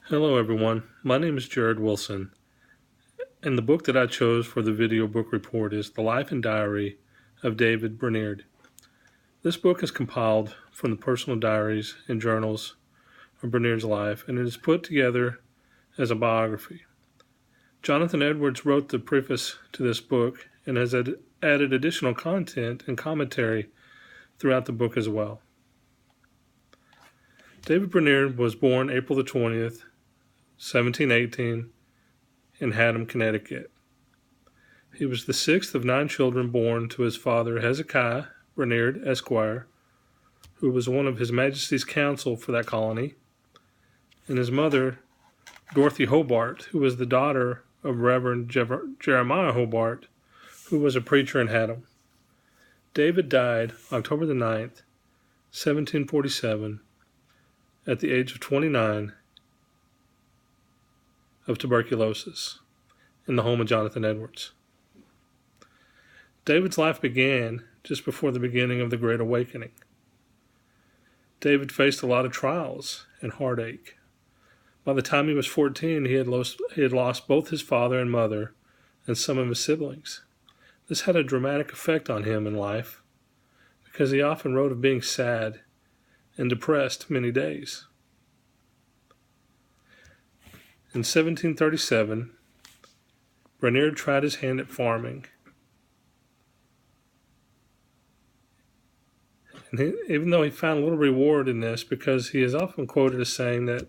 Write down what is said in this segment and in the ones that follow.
Hello everyone, my name is Jared Wilson, and the book that I chose for the video book report is The Life and Diary of David Brainerd. This book is compiled from the personal diaries and journals of Brainerd's life, and it is put together as a biography. Jonathan Edwards wrote the preface to this book and has added additional content and commentary throughout the book as well. David Brainerd was born April the 20th, 1718, in Haddam, Connecticut. He was the sixth of 9 children born to his father Hezekiah Brainerd, Esquire, who was one of His Majesty's council for that colony, and his mother, Dorothy Hobart, who was the daughter of Reverend Jeremiah Hobart, who was a preacher in Haddam. David died October the 9th, 1747, at the age of 29, of tuberculosis in the home of Jonathan Edwards. David's life began just before the beginning of the Great Awakening. David faced a lot of trials and heartache. By the time he was 14, he had lost both his father and mother and some of his siblings. This had a dramatic effect on him in life because he often wrote of being sad and depressed many days. In 1737, Brainerd tried his hand at farming. And even though he found little reward in this, because he is often quoted as saying that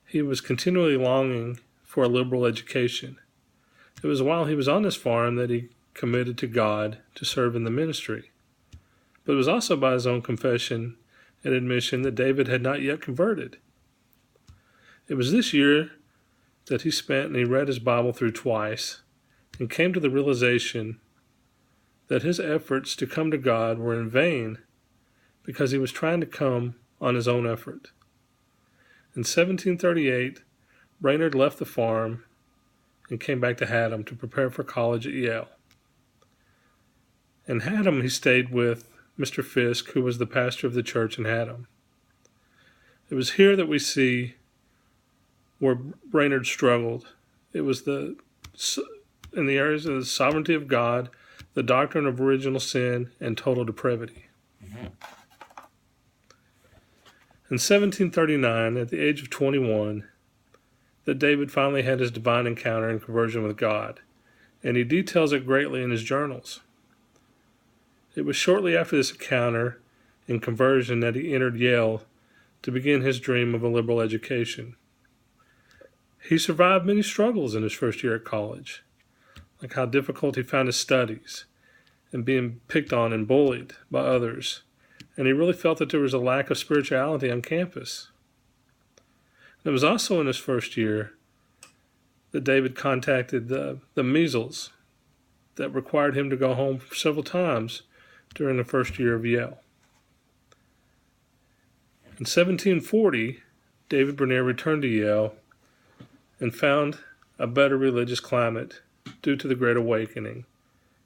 he was continually longing for a liberal education. It was while he was on this farm that he committed to God to serve in the ministry. But it was also by his own confession and admission that David had not yet converted. It was this year that he spent and he read his Bible through twice and came to the realization that his efforts to come to God were in vain because he was trying to come on his own effort. In 1738, Brainerd left the farm and came back to Haddam to prepare for college at Yale. In Haddam, he stayed with Mr. Fisk, who was the pastor of the church in Haddam. It was here that we see where Brainerd struggled. It was in the areas of the sovereignty of God, the doctrine of original sin, and total depravity. In 1739, at the age of 21, that David finally had his divine encounter and conversion with God, and he details it greatly in his journals. It was shortly after this encounter and conversion that he entered Yale to begin his dream of a liberal education. He survived many struggles in his first year at college, like how difficult he found his studies and being picked on and bullied by others, and he really felt that there was a lack of spirituality on campus. And it was also in his first year that David contracted the measles that required him to go home several times during the first year of Yale. In 1740, David Brainerd returned to Yale and found a better religious climate due to the Great Awakening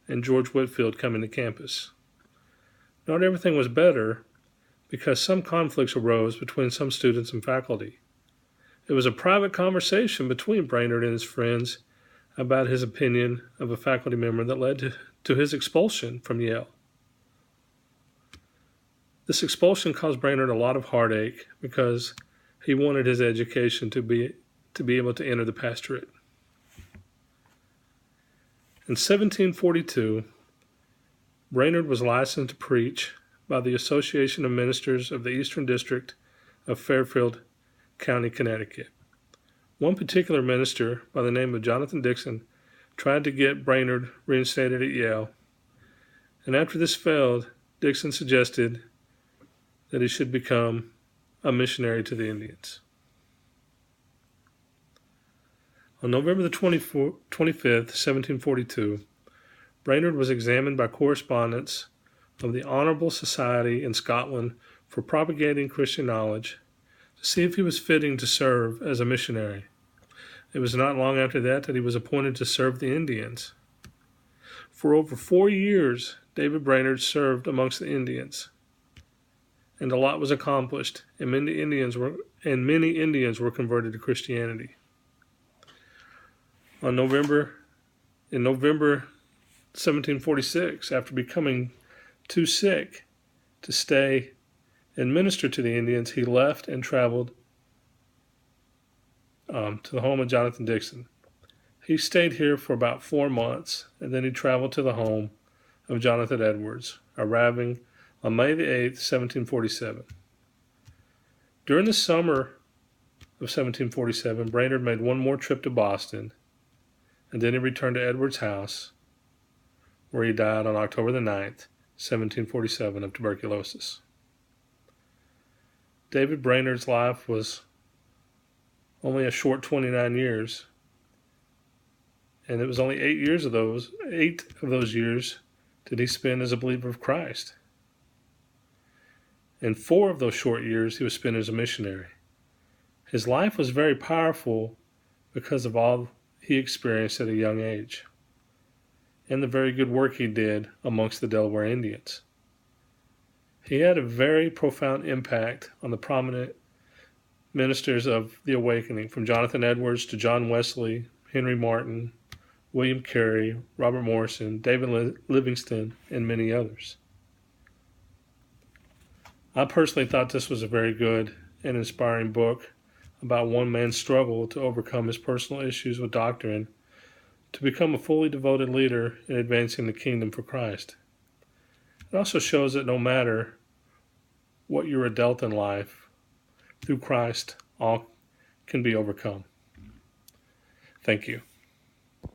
and George Whitefield coming to campus. Not everything was better because some conflicts arose between some students and faculty. It was a private conversation between Brainerd and his friends about his opinion of a faculty member that led to his expulsion from Yale. This expulsion caused Brainerd a lot of heartache because he wanted his education to be able to enter the pastorate. In 1742, Brainerd was licensed to preach by the Association of Ministers of the Eastern District of Fairfield County, Connecticut. One particular minister by the name of Jonathan Dixon tried to get Brainerd reinstated at Yale, and after this failed, Dixon suggested that he should become a missionary to the Indians. On November the 25th, 1742, Brainerd was examined by correspondents of the Honourable Society in Scotland for propagating Christian knowledge to see if he was fitting to serve as a missionary. It was not long after that he was appointed to serve the Indians. For over 4 years, David Brainerd served amongst the Indians. and a lot was accomplished, and many Indians were converted to Christianity. In November 1746, after becoming too sick to stay and minister to the Indians, he left and traveled to the home of Jonathan Dixon. He stayed here for about 4 months, and then he traveled to the home of Jonathan Edwards, arriving on May the 8th, 1747. During the summer of 1747, Brainerd made one more trip to Boston, and then he returned to Edwards' house, where he died on October the 9th, 1747, of tuberculosis. David Brainerd's life was only a short 29 years, and it was only 8 of those years did he spend as a believer of Christ. And 4 of those short years he was spent as a missionary. His life was very powerful because of all he experienced at a young age and the very good work he did amongst the Delaware Indians. He had a very profound impact on the prominent ministers of the awakening, from Jonathan Edwards to John Wesley, Henry Martin, William Carey, Robert Morrison, David Livingston, and many others. I personally thought this was a very good and inspiring book about one man's struggle to overcome his personal issues with doctrine to become a fully devoted leader in advancing the kingdom for Christ. It also shows that no matter what you are dealt in life, through Christ, all can be overcome. Thank you.